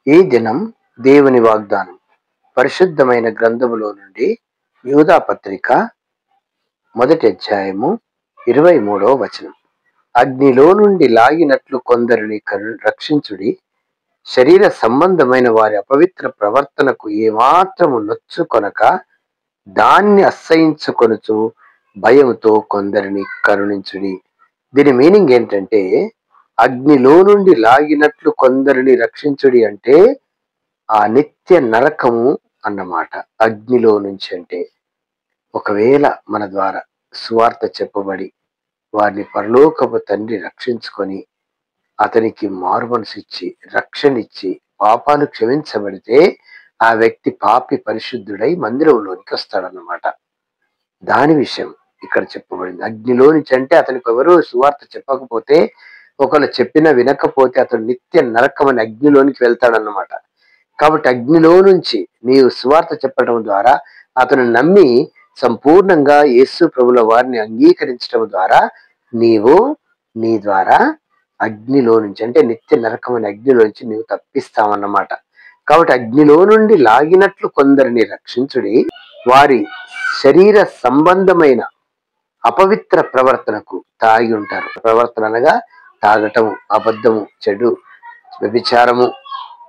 ఈ దినం దేవుని వాగ్దానం పరిశుద్ధమైన గ్రంథములో నుండి యూదా పత్రిక మొదటి అధ్యాయము 23వ వచనం. అగ్నిలో నుండి లాగినట్లు కొందరిని రక్షించుడి, శరీర సంబంధమైన వారి అపవిత్ర ప్రవర్తనకు ఏమాత్రము నొచ్చుకొనక దాన్ని అసహించుకొనుచు భయముతో కొందరిని కరుణించుడి. దీని మీనింగ్ ఏంటంటే, అగ్నిలో నుండి లాగినట్లు కొందరిని రక్షించుడి అంటే ఆ నిత్య నరకము అన్నమాట. అగ్నిలో నుంచి అంటే ఒకవేళ మన ద్వారా సువార్త చెప్పబడి వారిని పరలోకపు తండ్రి రక్షించుకొని అతనికి మారుమనసు ఇచ్చి రక్షణ ఇచ్చి పాపాలు క్షమించబడితే ఆ వ్యక్తి పాపి పరిశుద్ధుడై మందిరంలోనికి వస్తాడన్నమాట. దాని విషయం ఇక్కడ చెప్పబడింది. అగ్నిలో నుంచి అంటే అతనికి ఎవరు సువార్త చెప్పకపోతే, ఒకళ్ళు చెప్పినా వినకపోతే అతను నిత్య నరకం అని అగ్నిలోనికి వెళ్తాడన్నమాట. కాబట్టి అగ్నిలో నుంచి నీవు సువార్త చెప్పడం ద్వారా అతను నమ్మి సంపూర్ణంగా యేసు ప్రభుల వారిని అంగీకరించడం ద్వారా నీ ద్వారా అగ్నిలో నుంచి అంటే నిత్య నరకమైన అగ్నిలో నుంచి నీవు తప్పిస్తావన్నమాట. కాబట్టి అగ్నిలో నుండి లాగినట్లు కొందరిని రక్షించుడి, వారి శరీర సంబంధమైన అపవిత్ర ప్రవర్తనకు తాగి ఉంటారు. ప్రవర్తన అనగా తాగటము, అబద్ధము, చెడు, వ్యభిచారము,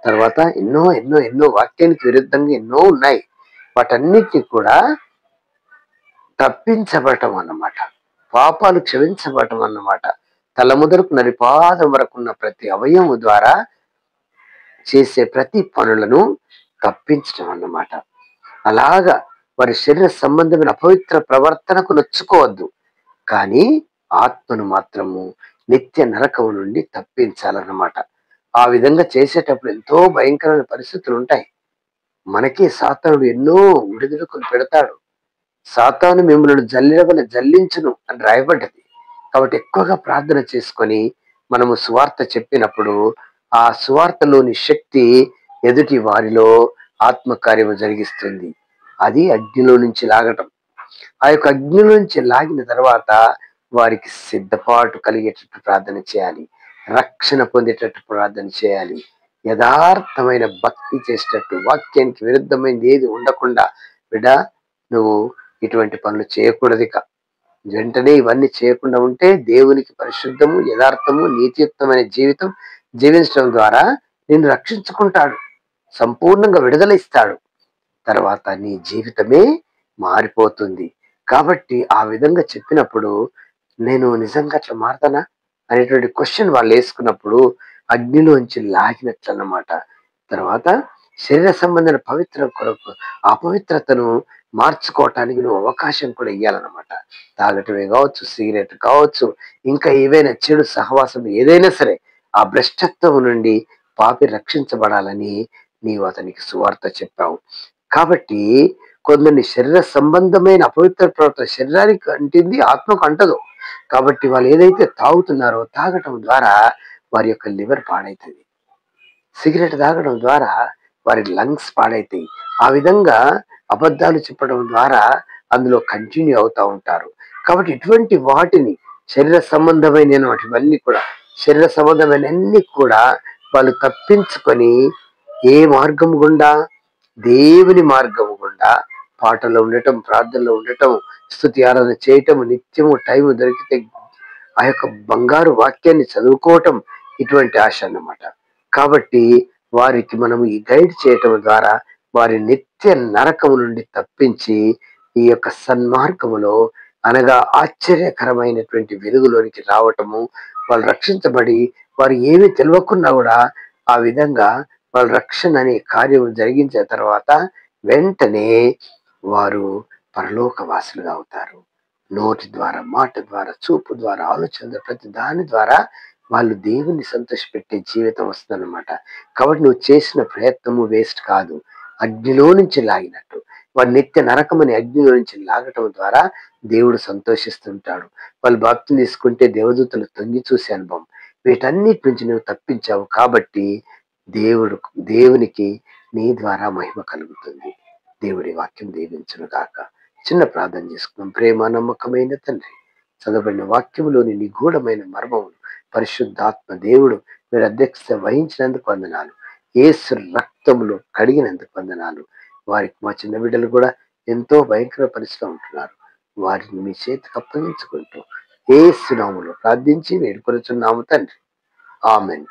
తర్వాత ఎన్నో ఎన్నో ఎన్నో వాక్యానికి విరుద్ధంగా ఎన్నో ఉన్నాయి. వాటన్నిటిని కూడా తప్పించబడటం అన్నమాట. పాపాలు క్షమించబడటం అన్నమాట. తల మొదలుకు నడిపాదం వరకున్న ప్రతి అవయవము ద్వారా చేసే ప్రతి పనులను తప్పించడం అన్నమాట. అలాగా వారి శరీర సంబంధమైన అపవిత్ర ప్రవర్తనకు నొచ్చుకోవద్దు, కానీ ఆత్మను మాత్రము నిత్య నరకము నుండి తప్పించాలన్నమాట. ఆ విధంగా చేసేటప్పుడు ఎంతో భయంకరమైన పరిస్థితులు ఉంటాయి. మనకి సాతానుడు ఎన్నో విడుదలకు పెడతాడు. సాతాను మిమ్మల్ని జల్లిన జల్లించును అని రాయబడ్డది. కాబట్టి ఎక్కువగా ప్రార్థన చేసుకొని మనము సువార్త చెప్పినప్పుడు ఆ సువార్తలోని శక్తి ఎదుటి వారిలో ఆత్మకార్యము జరిగిస్తుంది. అది అగ్నిలో నుంచి లాగటం. ఆ యొక్క అగ్నిలో నుంచి లాగిన తర్వాత వారికి సిద్ధపాటు కలిగేటట్టు ప్రార్థన చేయాలి, రక్షణ పొందేటట్టు ప్రార్థన చేయాలి, యథార్థమైన భక్తి చేసేటట్టు, వాక్యానికి విరుద్ధమైనది ఏది ఉండకుండా, బిడ్డ నువ్వు ఇటువంటి పనులు చేయకూడదు. ఇక వెంటనే ఇవన్నీ చేయకుండా ఉంటే దేవునికి పరిశుద్ధము, యథార్థము, నీతియుక్తమైన జీవితం జీవించడం ద్వారా నిన్ను రక్షించుకుంటాడు, సంపూర్ణంగా విడుదల ఇస్తాడు. తర్వాత నీ జీవితమే మారిపోతుంది. కాబట్టి ఆ విధంగా చెప్పినప్పుడు నేను నిజంగా అట్లా మారతానా అనేటువంటి క్వశ్చన్ వాళ్ళు వేసుకున్నప్పుడు అగ్నిలోంచి లాగినట్లు అన్నమాట. తర్వాత శరీర సంబంధమైన పవిత్ర కొరకు అపవిత్రతను మార్చుకోవటానికి నువ్వు అవకాశం కూడా ఇవ్వాలన్నమాట. తాగటమే కావచ్చు, సిగరెట్ కావచ్చు, ఇంకా ఏవైనా చెడు సహవాసం ఏదైనా సరే ఆ భ్రష్టత్వం నుండి పాపి రక్షించబడాలని నీవు అతనికి సువార్త చెప్పావు. కాబట్టి కొందరిని శరీర సంబంధమైన అపవిత్ర ప్రవర్తన శరీరానికి అంటింది, ఆత్మకు అంటదు. కాబట్టి వాళ్ళు ఏదైతే తాగుతున్నారో తాగటం ద్వారా వారి యొక్క లివర్ పాడైతుంది. సిగరెట్ తాగడం ద్వారా వారి లంగ్స్ పాడైతాయి. ఆ విధంగా అబద్ధాలు చెప్పడం ద్వారా అందులో కంటిన్యూ అవుతూ ఉంటారు. కాబట్టి ఇటువంటి వాటిని శరీర సంబంధమైన వాటివన్నీ కూడా శరీర సంబంధమైన అన్ని కూడా వాళ్ళు తప్పించుకొని ఏ మార్గం గుండా, దేవుని మార్గము గుండా పాటలో ఉండటం, ప్రార్థనలో ఉండటం, స్తుతి ఆరాధన చేయటం, నిత్యము టైం దొరికితే ఆ యొక్క బంగారు వాక్యాన్ని చదువుకోవటం, ఇటువంటి ఆశ అన్నమాట. కాబట్టి వారికి మనము ఈ గైడ్ చేయటం ద్వారా వారి నిత్య నరకము నుండి తప్పించి ఈ యొక్క సన్మార్గములో అనగా ఆశ్చర్యకరమైనటువంటి వెలుగులోనికి రావటము, వాళ్ళు రక్షించబడి వారు ఏమీ తెలియకున్నా కూడా ఆ విధంగా వాళ్ళ రక్షణ అనే కార్యం జరిగించిన తర్వాత వెంటనే వారు పరలోక వాసులుగా అవుతారు. నోటి ద్వారా, మాట ద్వారా, చూపు ద్వారా, ఆలోచన ద్వారా, ప్రతి దాని ద్వారా వాళ్ళు దేవుణ్ణి సంతోషపెట్టే జీవితం వస్తుందన్నమాట. కాబట్టి నువ్వు చేసిన ప్రయత్నము వేస్ట్ కాదు. అగ్నిలో నుంచి లాగినట్టు వారు నిత్య నరకమని అగ్నిలో నుంచి లాగటం ద్వారా దేవుడు సంతోషిస్తుంటాడు. వాళ్ళు భక్తిని తీసుకుంటే దేవదూతలు తొంగి చూసే అనుభవం, వీటన్నిటి నుంచి నువ్వు తప్పించావు. కాబట్టి దేవునికి నీ ద్వారా మహిమ కలుగుతుంది. దేవుడి వాక్యం దీవించును గాక. చిన్న ప్రార్థన చేసుకున్నాం. ప్రేమ నమ్మకమైన తండ్రి, చదవబడిన వాక్యములోని నిగూఢమైన మర్మములు పరిశుద్ధాత్మ దేవుడు మీరు అధ్యక్షత వహించినందుకు వందనాలు. యేసు రక్తములో కడిగినందుకు వందనాలు. వారికి మా చిన్న బిడ్డలు కూడా ఎంతో భయంకర పరిస్థితిలో ఉంటున్నారు. వారిని మీ చేతికి అప్పగించుకుంటూ యేసు నామములో ప్రార్థించి వేడుకొనుచున్నాము తండ్రి. ఆమేన్.